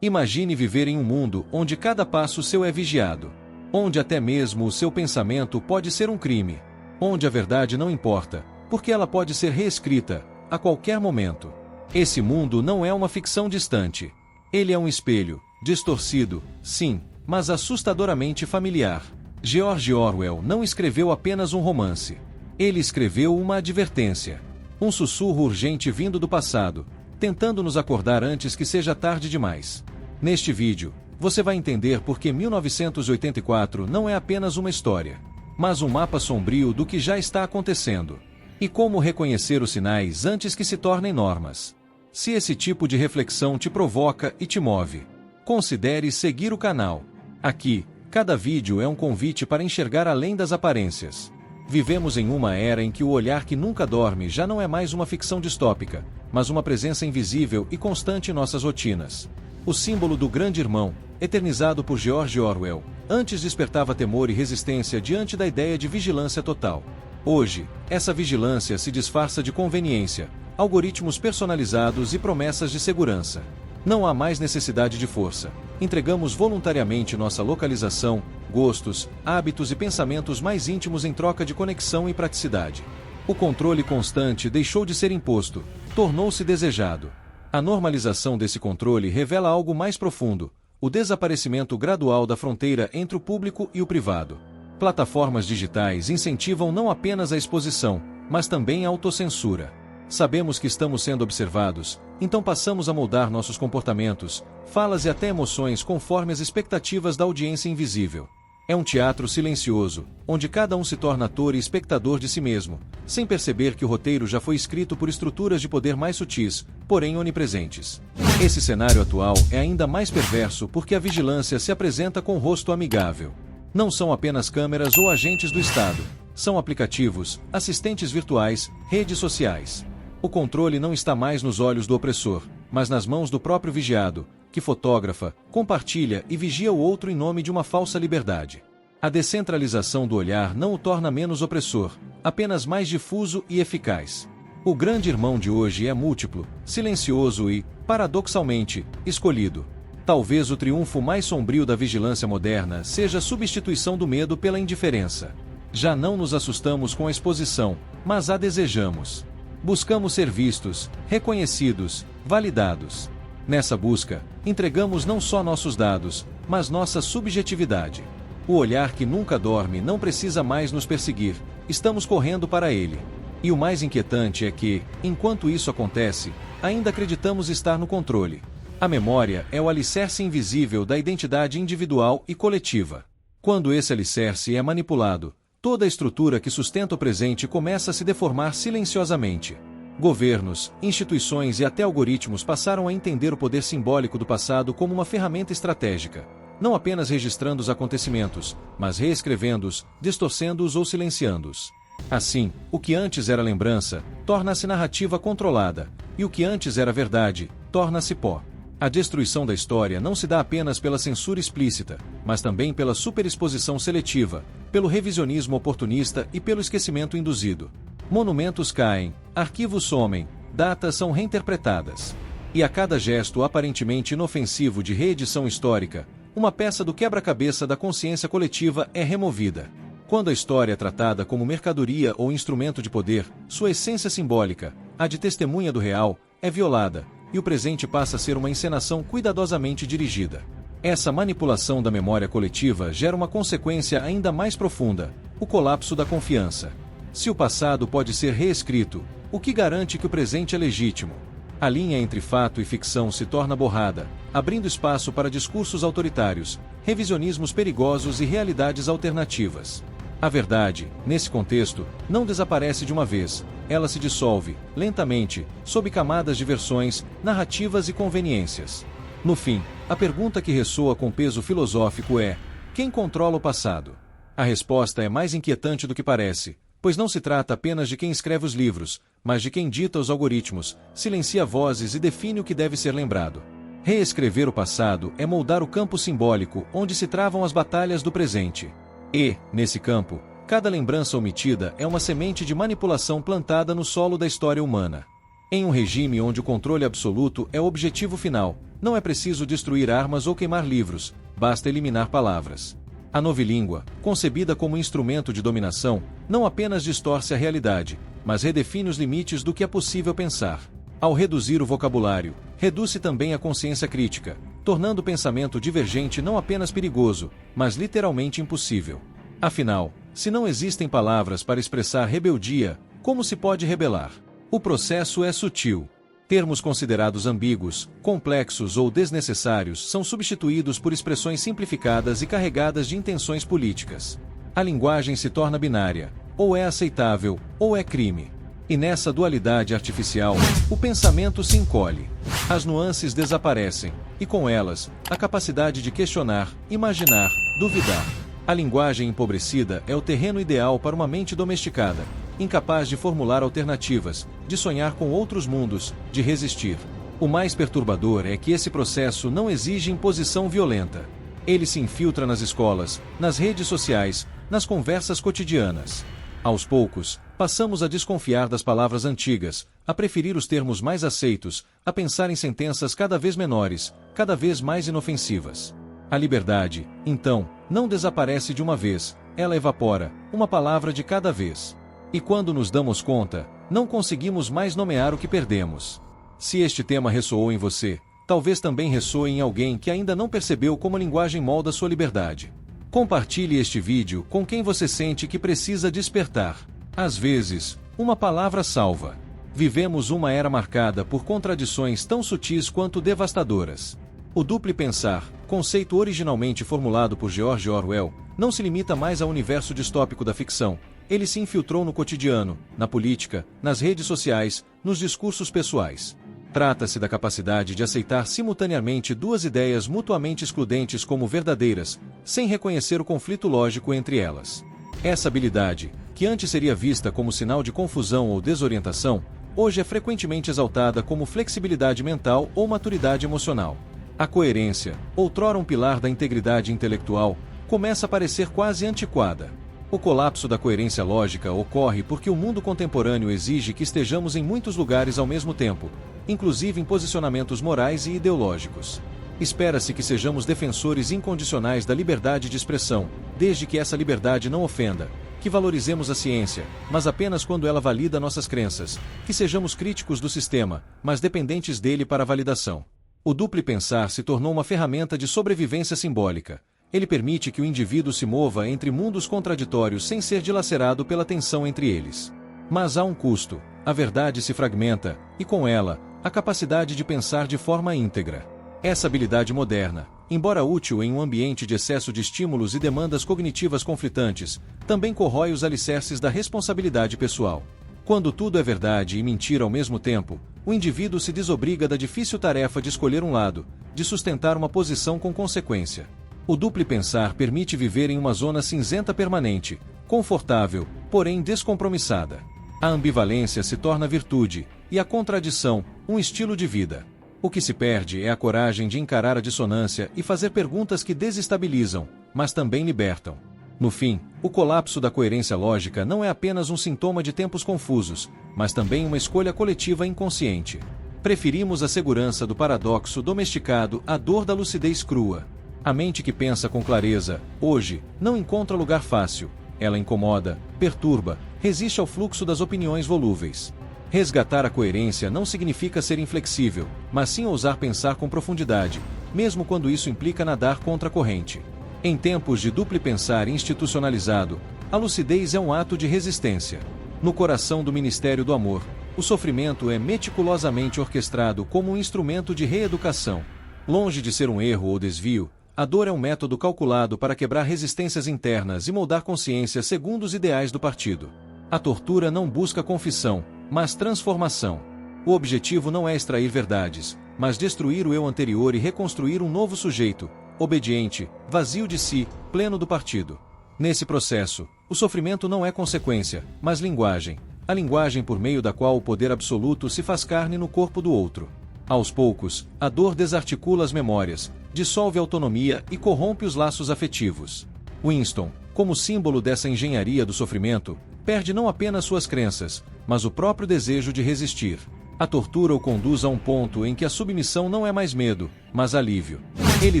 Imagine viver em um mundo onde cada passo seu é vigiado. Onde até mesmo o seu pensamento pode ser um crime. Onde a verdade não importa, porque ela pode ser reescrita, a qualquer momento. Esse mundo não é uma ficção distante. Ele é um espelho, distorcido, sim, mas assustadoramente familiar. George Orwell não escreveu apenas um romance. Ele escreveu uma advertência. Um sussurro urgente vindo do passado, tentando nos acordar antes que seja tarde demais. Neste vídeo, você vai entender por que 1984 não é apenas uma história, mas um mapa sombrio do que já está acontecendo. E como reconhecer os sinais antes que se tornem normas. Se esse tipo de reflexão te provoca e te move, considere seguir o canal. Aqui, cada vídeo é um convite para enxergar além das aparências. Vivemos em uma era em que o olhar que nunca dorme já não é mais uma ficção distópica, mas uma presença invisível e constante em nossas rotinas. O símbolo do grande irmão, eternizado por George Orwell, antes despertava temor e resistência diante da ideia de vigilância total. Hoje, essa vigilância se disfarça de conveniência, algoritmos personalizados e promessas de segurança. Não há mais necessidade de força. Entregamos voluntariamente nossa localização, gostos, hábitos e pensamentos mais íntimos em troca de conexão e praticidade. O controle constante deixou de ser imposto, tornou-se desejado. A normalização desse controle revela algo mais profundo: o desaparecimento gradual da fronteira entre o público e o privado. Plataformas digitais incentivam não apenas a exposição, mas também a autocensura. Sabemos que estamos sendo observados, então passamos a moldar nossos comportamentos, falas e até emoções conforme as expectativas da audiência invisível. É um teatro silencioso, onde cada um se torna ator e espectador de si mesmo, sem perceber que o roteiro já foi escrito por estruturas de poder mais sutis, porém onipresentes. Esse cenário atual é ainda mais perverso porque a vigilância se apresenta com rosto amigável. Não são apenas câmeras ou agentes do Estado, são aplicativos, assistentes virtuais, redes sociais. O controle não está mais nos olhos do opressor, mas nas mãos do próprio vigiado, que fotografa, compartilha e vigia o outro em nome de uma falsa liberdade. A descentralização do olhar não o torna menos opressor, apenas mais difuso e eficaz. O grande irmão de hoje é múltiplo, silencioso e, paradoxalmente, escolhido. Talvez o triunfo mais sombrio da vigilância moderna seja a substituição do medo pela indiferença. Já não nos assustamos com a exposição, mas a desejamos. Buscamos ser vistos, reconhecidos, validados. Nessa busca, entregamos não só nossos dados, mas nossa subjetividade. O olhar que nunca dorme não precisa mais nos perseguir, estamos correndo para ele. E o mais inquietante é que, enquanto isso acontece, ainda acreditamos estar no controle. A memória é o alicerce invisível da identidade individual e coletiva. Quando esse alicerce é manipulado, toda a estrutura que sustenta o presente começa a se deformar silenciosamente. Governos, instituições e até algoritmos passaram a entender o poder simbólico do passado como uma ferramenta estratégica, não apenas registrando os acontecimentos, mas reescrevendo-os, distorcendo-os ou silenciando-os. Assim, o que antes era lembrança, torna-se narrativa controlada, e o que antes era verdade, torna-se pó. A destruição da história não se dá apenas pela censura explícita, mas também pela superexposição seletiva, pelo revisionismo oportunista e pelo esquecimento induzido. Monumentos caem, arquivos somem, datas são reinterpretadas. E a cada gesto aparentemente inofensivo de reedição histórica, uma peça do quebra-cabeça da consciência coletiva é removida. Quando a história é tratada como mercadoria ou instrumento de poder, sua essência simbólica, a de testemunha do real, é violada, e o presente passa a ser uma encenação cuidadosamente dirigida. Essa manipulação da memória coletiva gera uma consequência ainda mais profunda: o colapso da confiança. Se o passado pode ser reescrito, o que garante que o presente é legítimo? A linha entre fato e ficção se torna borrada, abrindo espaço para discursos autoritários, revisionismos perigosos e realidades alternativas. A verdade, nesse contexto, não desaparece de uma vez, ela se dissolve, lentamente, sob camadas de versões, narrativas e conveniências. No fim, a pergunta que ressoa com peso filosófico é: quem controla o passado? A resposta é mais inquietante do que parece, pois não se trata apenas de quem escreve os livros, mas de quem dita os algoritmos, silencia vozes e define o que deve ser lembrado. Reescrever o passado é moldar o campo simbólico onde se travam as batalhas do presente. E, nesse campo, cada lembrança omitida é uma semente de manipulação plantada no solo da história humana. Em um regime onde o controle absoluto é o objetivo final, Não é preciso destruir armas ou queimar livros, basta eliminar palavras. A novilíngua, concebida como instrumento de dominação, não apenas distorce a realidade, mas redefine os limites do que é possível pensar. Ao reduzir o vocabulário, reduz-se também a consciência crítica, tornando o pensamento divergente não apenas perigoso, mas literalmente impossível. Afinal, se não existem palavras para expressar rebeldia, como se pode rebelar? O processo é sutil. Termos considerados ambíguos, complexos ou desnecessários são substituídos por expressões simplificadas e carregadas de intenções políticas. A linguagem se torna binária, ou é aceitável, ou é crime. E nessa dualidade artificial, o pensamento se encolhe. As nuances desaparecem, e com elas, a capacidade de questionar, imaginar, duvidar. A linguagem empobrecida é o terreno ideal para uma mente domesticada, incapaz de formular alternativas, de sonhar com outros mundos, de resistir. O mais perturbador é que esse processo não exige imposição violenta. Ele se infiltra nas escolas, nas redes sociais, nas conversas cotidianas. Aos poucos, passamos a desconfiar das palavras antigas, a preferir os termos mais aceitos, a pensar em sentenças cada vez menores, cada vez mais inofensivas. A liberdade, então, não desaparece de uma vez, ela evapora, uma palavra de cada vez. E quando nos damos conta, não conseguimos mais nomear o que perdemos. Se este tema ressoou em você, talvez também ressoe em alguém que ainda não percebeu como a linguagem molda sua liberdade. Compartilhe este vídeo com quem você sente que precisa despertar. Às vezes, uma palavra salva. Vivemos uma era marcada por contradições tão sutis quanto devastadoras. O duplo pensar, conceito originalmente formulado por George Orwell, não se limita mais ao universo distópico da ficção. Ele se infiltrou no cotidiano, na política, nas redes sociais, nos discursos pessoais. Trata-se da capacidade de aceitar simultaneamente duas ideias mutuamente excludentes como verdadeiras, sem reconhecer o conflito lógico entre elas. Essa habilidade, que antes seria vista como sinal de confusão ou desorientação, hoje é frequentemente exaltada como flexibilidade mental ou maturidade emocional. A coerência, outrora um pilar da integridade intelectual, começa a parecer quase antiquada. O colapso da coerência lógica ocorre porque o mundo contemporâneo exige que estejamos em muitos lugares ao mesmo tempo, inclusive em posicionamentos morais e ideológicos. Espera-se que sejamos defensores incondicionais da liberdade de expressão, desde que essa liberdade não ofenda, que valorizemos a ciência, mas apenas quando ela valida nossas crenças, que sejamos críticos do sistema, mas dependentes dele para a validação. O duplo pensar se tornou uma ferramenta de sobrevivência simbólica. Ele permite que o indivíduo se mova entre mundos contraditórios sem ser dilacerado pela tensão entre eles. Mas há um custo: a verdade se fragmenta, e com ela, a capacidade de pensar de forma íntegra. Essa habilidade moderna, embora útil em um ambiente de excesso de estímulos e demandas cognitivas conflitantes, também corrói os alicerces da responsabilidade pessoal. Quando tudo é verdade e mentira ao mesmo tempo, o indivíduo se desobriga da difícil tarefa de escolher um lado, de sustentar uma posição com consequência. O duplo pensar permite viver em uma zona cinzenta permanente, confortável, porém descompromissada. A ambivalência se torna virtude, e a contradição, um estilo de vida. O que se perde é a coragem de encarar a dissonância e fazer perguntas que desestabilizam, mas também libertam. No fim, o colapso da coerência lógica não é apenas um sintoma de tempos confusos, mas também uma escolha coletiva inconsciente. Preferimos a segurança do paradoxo domesticado à dor da lucidez crua. A mente que pensa com clareza, hoje, não encontra lugar fácil. Ela incomoda, perturba, resiste ao fluxo das opiniões volúveis. Resgatar a coerência não significa ser inflexível, mas sim ousar pensar com profundidade, mesmo quando isso implica nadar contra a corrente. Em tempos de duplo pensar institucionalizado, a lucidez é um ato de resistência. No coração do Ministério do Amor, o sofrimento é meticulosamente orquestrado como um instrumento de reeducação. Longe de ser um erro ou desvio, a dor é um método calculado para quebrar resistências internas e moldar consciência segundo os ideais do partido. A tortura não busca confissão, mas transformação. O objetivo não é extrair verdades, mas destruir o eu anterior e reconstruir um novo sujeito, obediente, vazio de si, pleno do partido. Nesse processo, o sofrimento não é consequência, mas linguagem, a linguagem por meio da qual o poder absoluto se faz carne no corpo do outro. Aos poucos, a dor desarticula as memórias, dissolve a autonomia e corrompe os laços afetivos. Winston, como símbolo dessa engenharia do sofrimento, perde não apenas suas crenças, mas o próprio desejo de resistir. A tortura o conduz a um ponto em que a submissão não é mais medo, mas alívio. Ele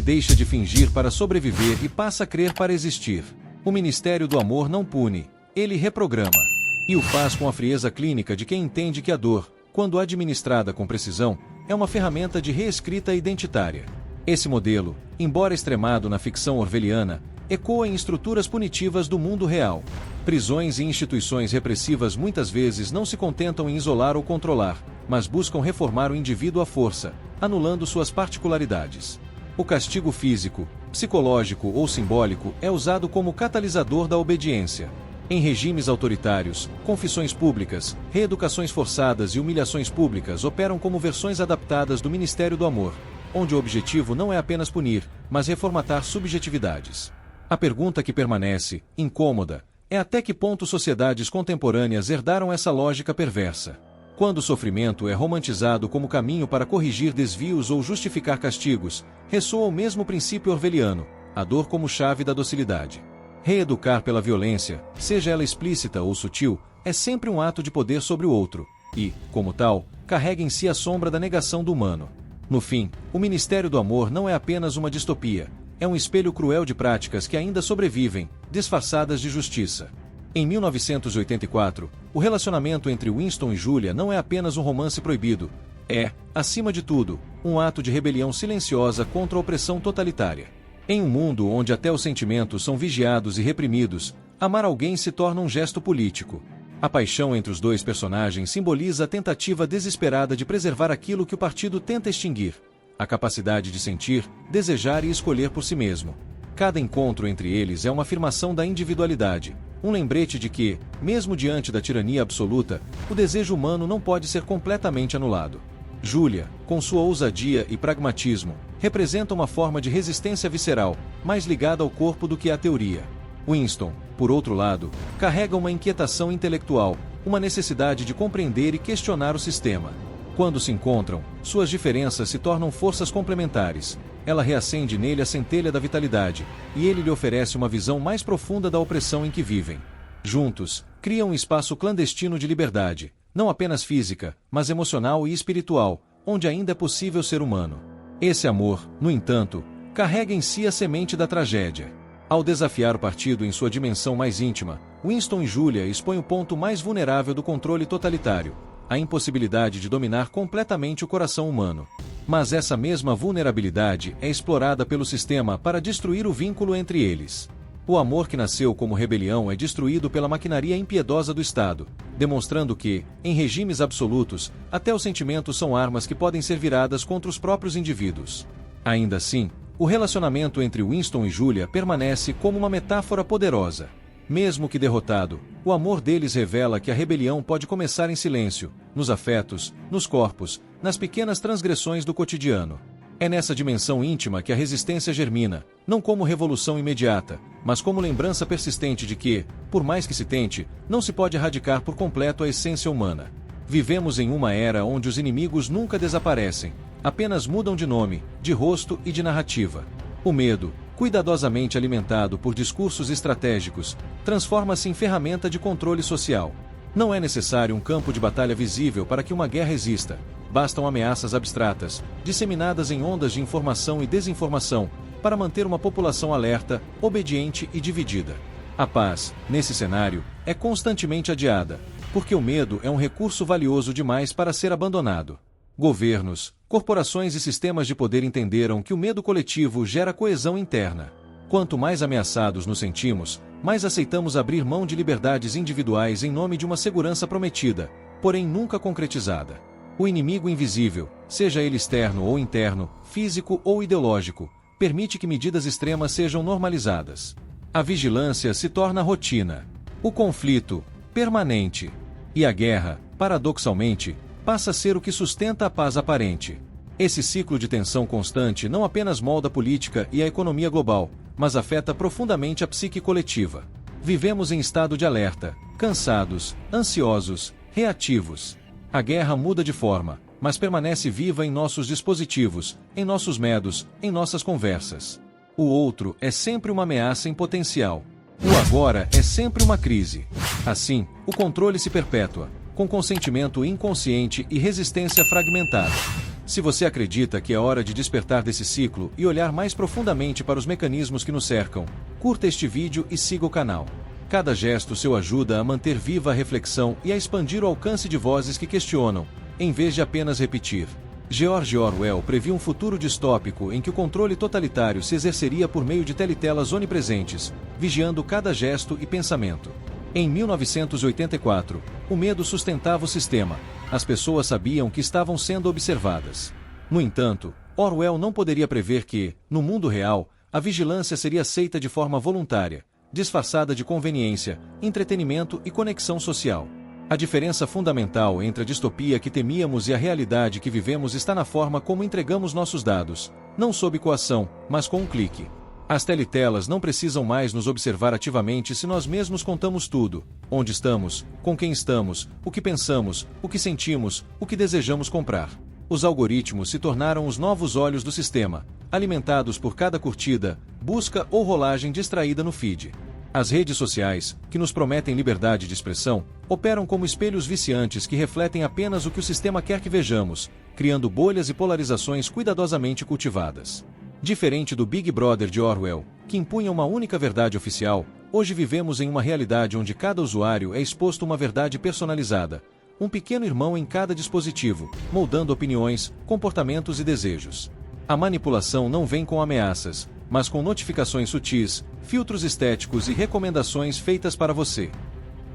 deixa de fingir para sobreviver e passa a crer para existir. O Ministério do Amor não pune, ele reprograma. E o faz com a frieza clínica de quem entende que a dor, quando administrada com precisão, é uma ferramenta de reescrita identitária. Esse modelo, embora extremado na ficção orwelliana, ecoa em estruturas punitivas do mundo real. Prisões e instituições repressivas muitas vezes não se contentam em isolar ou controlar, mas buscam reformar o indivíduo à força, anulando suas particularidades. O castigo físico, psicológico ou simbólico é usado como catalisador da obediência. Em regimes autoritários, confissões públicas, reeducações forçadas e humilhações públicas operam como versões adaptadas do Ministério do Amor, onde o objetivo não é apenas punir, mas reformatar subjetividades. A pergunta que permanece, incômoda, é até que ponto sociedades contemporâneas herdaram essa lógica perversa. Quando o sofrimento é romantizado como caminho para corrigir desvios ou justificar castigos, ressoa o mesmo princípio orwelliano, a dor como chave da docilidade. Reeducar pela violência, seja ela explícita ou sutil, é sempre um ato de poder sobre o outro, e, como tal, carrega em si a sombra da negação do humano. No fim, o Ministério do Amor não é apenas uma distopia, é um espelho cruel de práticas que ainda sobrevivem, disfarçadas de justiça. Em 1984, o relacionamento entre Winston e Julia não é apenas um romance proibido, é, acima de tudo, um ato de rebelião silenciosa contra a opressão totalitária. Em um mundo onde até os sentimentos são vigiados e reprimidos, amar alguém se torna um gesto político. A paixão entre os dois personagens simboliza a tentativa desesperada de preservar aquilo que o partido tenta extinguir: a capacidade de sentir, desejar e escolher por si mesmo. Cada encontro entre eles é uma afirmação da individualidade, um lembrete de que, mesmo diante da tirania absoluta, o desejo humano não pode ser completamente anulado. Julia, com sua ousadia e pragmatismo, representa uma forma de resistência visceral, mais ligada ao corpo do que à teoria. Winston, por outro lado, carrega uma inquietação intelectual, uma necessidade de compreender e questionar o sistema. Quando se encontram, suas diferenças se tornam forças complementares. Ela reacende nele a centelha da vitalidade, e ele lhe oferece uma visão mais profunda da opressão em que vivem. Juntos, criam um espaço clandestino de liberdade, não apenas física, mas emocional e espiritual, onde ainda é possível ser humano. Esse amor, no entanto, carrega em si a semente da tragédia. Ao desafiar o partido em sua dimensão mais íntima, Winston e Julia expõem o ponto mais vulnerável do controle totalitário: a impossibilidade de dominar completamente o coração humano. Mas essa mesma vulnerabilidade é explorada pelo sistema para destruir o vínculo entre eles. O amor que nasceu como rebelião é destruído pela maquinaria impiedosa do Estado, demonstrando que, em regimes absolutos, até os sentimentos são armas que podem ser viradas contra os próprios indivíduos. Ainda assim, o relacionamento entre Winston e Julia permanece como uma metáfora poderosa. Mesmo que derrotado, o amor deles revela que a rebelião pode começar em silêncio, nos afetos, nos corpos, nas pequenas transgressões do cotidiano. É nessa dimensão íntima que a resistência germina, não como revolução imediata, mas como lembrança persistente de que, por mais que se tente, não se pode erradicar por completo a essência humana. Vivemos em uma era onde os inimigos nunca desaparecem, apenas mudam de nome, de rosto e de narrativa. O medo, cuidadosamente alimentado por discursos estratégicos, transforma-se em ferramenta de controle social. Não é necessário um campo de batalha visível para que uma guerra exista. Bastam ameaças abstratas, disseminadas em ondas de informação e desinformação, para manter uma população alerta, obediente e dividida. A paz, nesse cenário, é constantemente adiada, porque o medo é um recurso valioso demais para ser abandonado. Governos, corporações e sistemas de poder entenderam que o medo coletivo gera coesão interna. Quanto mais ameaçados nos sentimos, mais aceitamos abrir mão de liberdades individuais em nome de uma segurança prometida, porém nunca concretizada. O inimigo invisível, seja ele externo ou interno, físico ou ideológico, permite que medidas extremas sejam normalizadas. A vigilância se torna rotina. O conflito, permanente. E a guerra, paradoxalmente, passa a ser o que sustenta a paz aparente. Esse ciclo de tensão constante não apenas molda a política e a economia global, mas afeta profundamente a psique coletiva. Vivemos em estado de alerta, cansados, ansiosos, reativos. A guerra muda de forma, mas permanece viva em nossos dispositivos, em nossos medos, em nossas conversas. O outro é sempre uma ameaça em potencial. O agora é sempre uma crise. Assim, o controle se perpetua, com consentimento inconsciente e resistência fragmentada. Se você acredita que é hora de despertar desse ciclo e olhar mais profundamente para os mecanismos que nos cercam, curta este vídeo e siga o canal. Cada gesto seu ajuda a manter viva a reflexão e a expandir o alcance de vozes que questionam, em vez de apenas repetir. George Orwell previu um futuro distópico em que o controle totalitário se exerceria por meio de telitelas onipresentes, vigiando cada gesto e pensamento. Em 1984, o medo sustentava o sistema. As pessoas sabiam que estavam sendo observadas. No entanto, Orwell não poderia prever que, no mundo real, a vigilância seria aceita de forma voluntária, disfarçada de conveniência, entretenimento e conexão social. A diferença fundamental entre a distopia que temíamos e a realidade que vivemos está na forma como entregamos nossos dados, não sob coação, mas com um clique. As telitelas não precisam mais nos observar ativamente se nós mesmos contamos tudo: onde estamos, com quem estamos, o que pensamos, o que sentimos, o que desejamos comprar. Os algoritmos se tornaram os novos olhos do sistema, alimentados por cada curtida, busca ou rolagem distraída no feed. As redes sociais, que nos prometem liberdade de expressão, operam como espelhos viciantes que refletem apenas o que o sistema quer que vejamos, criando bolhas e polarizações cuidadosamente cultivadas. Diferente do Big Brother de Orwell, que impunha uma única verdade oficial, hoje vivemos em uma realidade onde cada usuário é exposto a uma verdade personalizada, um pequeno irmão em cada dispositivo, moldando opiniões, comportamentos e desejos. A manipulação não vem com ameaças, mas com notificações sutis, filtros estéticos e recomendações feitas para você.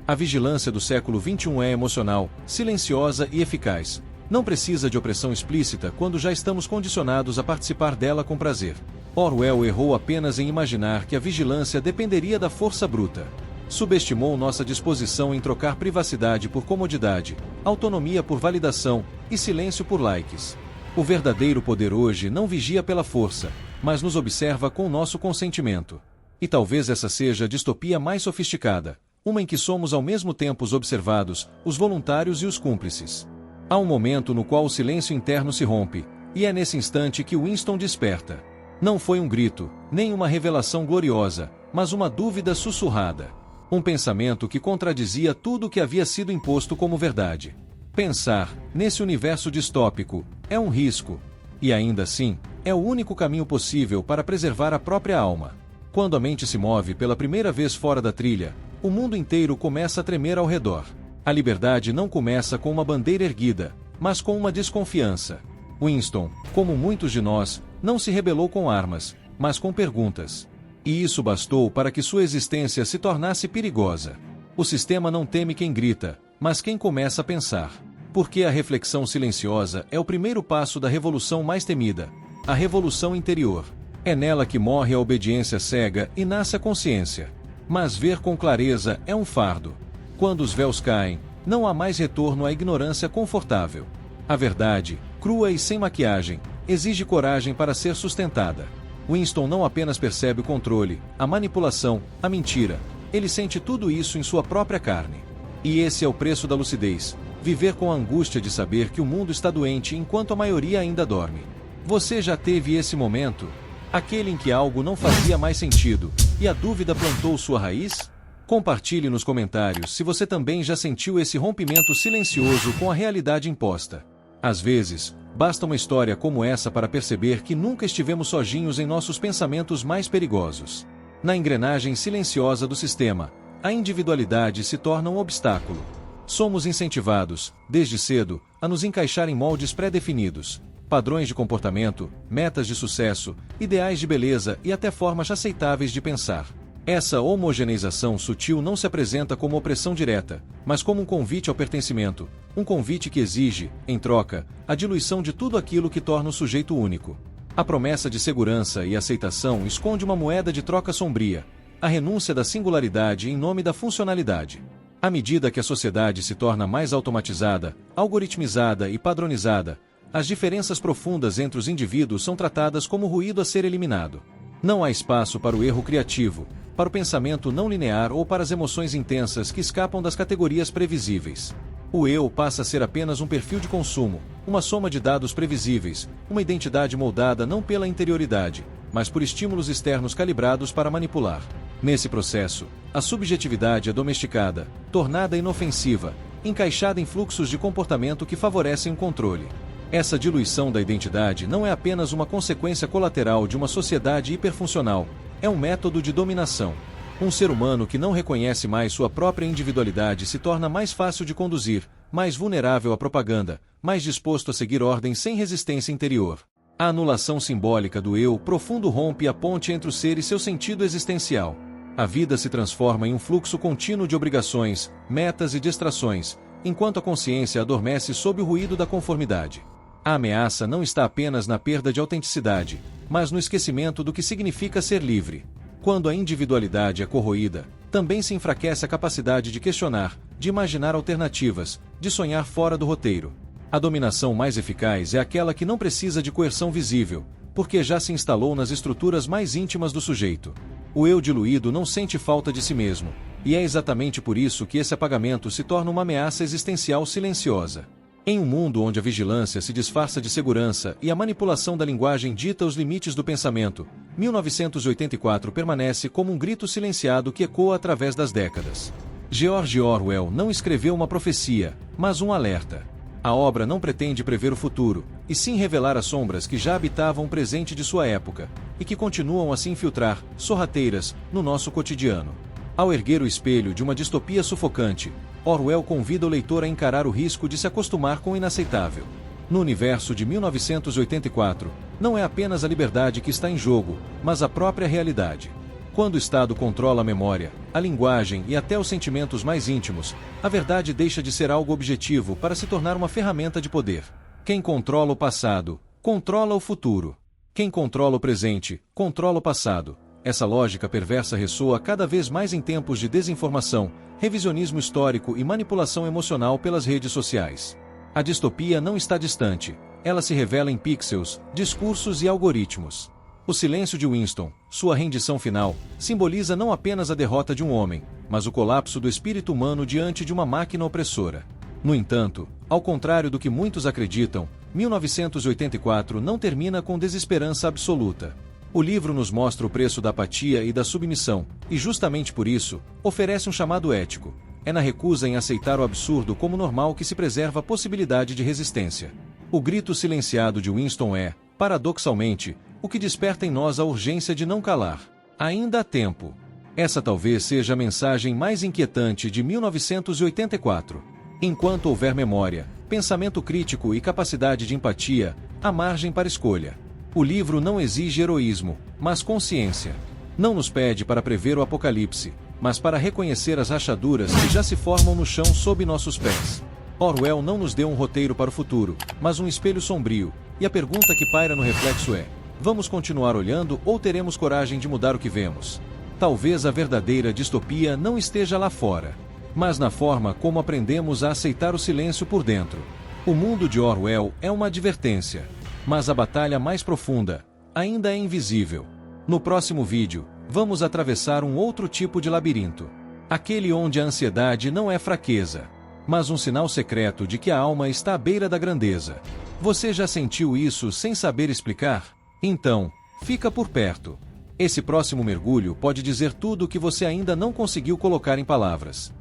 A vigilância do século XXI é emocional, silenciosa e eficaz. Não precisa de opressão explícita quando já estamos condicionados a participar dela com prazer. Orwell errou apenas em imaginar que a vigilância dependeria da força bruta. Subestimou nossa disposição em trocar privacidade por comodidade, autonomia por validação e silêncio por likes. O verdadeiro poder hoje não vigia pela força, mas nos observa com nosso consentimento. E talvez essa seja a distopia mais sofisticada, uma em que somos ao mesmo tempo os observados, os voluntários e os cúmplices. Há um momento no qual o silêncio interno se rompe, e é nesse instante que Winston desperta. Não foi um grito, nem uma revelação gloriosa, mas uma dúvida sussurrada. Um pensamento que contradizia tudo o que havia sido imposto como verdade. Pensar, nesse universo distópico, é um risco. E ainda assim, é o único caminho possível para preservar a própria alma. Quando a mente se move pela primeira vez fora da trilha, o mundo inteiro começa a tremer ao redor. A liberdade não começa com uma bandeira erguida, mas com uma desconfiança. Winston, como muitos de nós, não se rebelou com armas, mas com perguntas. E isso bastou para que sua existência se tornasse perigosa. O sistema não teme quem grita, mas quem começa a pensar. Porque a reflexão silenciosa é o primeiro passo da revolução mais temida, a revolução interior. É nela que morre a obediência cega e nasce a consciência. Mas ver com clareza é um fardo. Quando os véus caem, não há mais retorno à ignorância confortável. A verdade, crua e sem maquiagem, exige coragem para ser sustentada. Winston não apenas percebe o controle, a manipulação, a mentira. Ele sente tudo isso em sua própria carne. E esse é o preço da lucidez. Viver com a angústia de saber que o mundo está doente enquanto a maioria ainda dorme. Você já teve esse momento? Aquele em que algo não fazia mais sentido, e a dúvida plantou sua raiz? Compartilhe nos comentários se você também já sentiu esse rompimento silencioso com a realidade imposta. Às vezes, basta uma história como essa para perceber que nunca estivemos sozinhos em nossos pensamentos mais perigosos. Na engrenagem silenciosa do sistema, a individualidade se torna um obstáculo. Somos incentivados, desde cedo, a nos encaixar em moldes pré-definidos, padrões de comportamento, metas de sucesso, ideais de beleza e até formas aceitáveis de pensar. Essa homogeneização sutil não se apresenta como opressão direta, mas como um convite ao pertencimento, um convite que exige, em troca, a diluição de tudo aquilo que torna o sujeito único. A promessa de segurança e aceitação esconde uma moeda de troca sombria, a renúncia da singularidade em nome da funcionalidade. À medida que a sociedade se torna mais automatizada, algoritmizada e padronizada, as diferenças profundas entre os indivíduos são tratadas como ruído a ser eliminado. Não há espaço para o erro criativo, para o pensamento não linear ou para as emoções intensas que escapam das categorias previsíveis. O eu passa a ser apenas um perfil de consumo, uma soma de dados previsíveis, uma identidade moldada não pela interioridade, mas por estímulos externos calibrados para manipular. Nesse processo, a subjetividade é domesticada, tornada inofensiva, encaixada em fluxos de comportamento que favorecem o controle. Essa diluição da identidade não é apenas uma consequência colateral de uma sociedade hiperfuncional, é um método de dominação. Um ser humano que não reconhece mais sua própria individualidade se torna mais fácil de conduzir, mais vulnerável à propaganda, mais disposto a seguir ordens sem resistência interior. A anulação simbólica do eu profundo rompe a ponte entre o ser e seu sentido existencial. A vida se transforma em um fluxo contínuo de obrigações, metas e distrações, enquanto a consciência adormece sob o ruído da conformidade. A ameaça não está apenas na perda de autenticidade, mas no esquecimento do que significa ser livre. Quando a individualidade é corroída, também se enfraquece a capacidade de questionar, de imaginar alternativas, de sonhar fora do roteiro. A dominação mais eficaz é aquela que não precisa de coerção visível, porque já se instalou nas estruturas mais íntimas do sujeito. O eu diluído não sente falta de si mesmo, e é exatamente por isso que esse apagamento se torna uma ameaça existencial silenciosa. Em um mundo onde a vigilância se disfarça de segurança e a manipulação da linguagem dita os limites do pensamento, 1984 permanece como um grito silenciado que ecoa através das décadas. George Orwell não escreveu uma profecia, mas um alerta. A obra não pretende prever o futuro, e sim revelar as sombras que já habitavam o presente de sua época, e que continuam a se infiltrar, sorrateiras, no nosso cotidiano. Ao erguer o espelho de uma distopia sufocante, Orwell convida o leitor a encarar o risco de se acostumar com o inaceitável. No universo de 1984, não é apenas a liberdade que está em jogo, mas a própria realidade. Quando o Estado controla a memória, a linguagem e até os sentimentos mais íntimos, a verdade deixa de ser algo objetivo para se tornar uma ferramenta de poder. Quem controla o passado, controla o futuro. Quem controla o presente, controla o passado. Essa lógica perversa ressoa cada vez mais em tempos de desinformação, revisionismo histórico e manipulação emocional pelas redes sociais. A distopia não está distante, ela se revela em pixels, discursos e algoritmos. O silêncio de Winston, sua rendição final, simboliza não apenas a derrota de um homem, mas o colapso do espírito humano diante de uma máquina opressora. No entanto, ao contrário do que muitos acreditam, 1984 não termina com desesperança absoluta. O livro nos mostra o preço da apatia e da submissão, e justamente por isso, oferece um chamado ético. É na recusa em aceitar o absurdo como normal que se preserva a possibilidade de resistência. O grito silenciado de Winston é, paradoxalmente, o que desperta em nós a urgência de não calar. Ainda há tempo. Essa talvez seja a mensagem mais inquietante de 1984. Enquanto houver memória, pensamento crítico e capacidade de empatia, há margem para escolha. O livro não exige heroísmo, mas consciência. Não nos pede para prever o apocalipse, mas para reconhecer as rachaduras que já se formam no chão sob nossos pés. Orwell não nos deu um roteiro para o futuro, mas um espelho sombrio, e a pergunta que paira no reflexo é: vamos continuar olhando ou teremos coragem de mudar o que vemos? Talvez a verdadeira distopia não esteja lá fora, mas na forma como aprendemos a aceitar o silêncio por dentro. O mundo de Orwell é uma advertência, mas a batalha mais profunda ainda é invisível. No próximo vídeo, vamos atravessar um outro tipo de labirinto. Aquele onde a ansiedade não é fraqueza, mas um sinal secreto de que a alma está à beira da grandeza. Você já sentiu isso sem saber explicar? Então, fica por perto. Esse próximo mergulho pode dizer tudo o que você ainda não conseguiu colocar em palavras.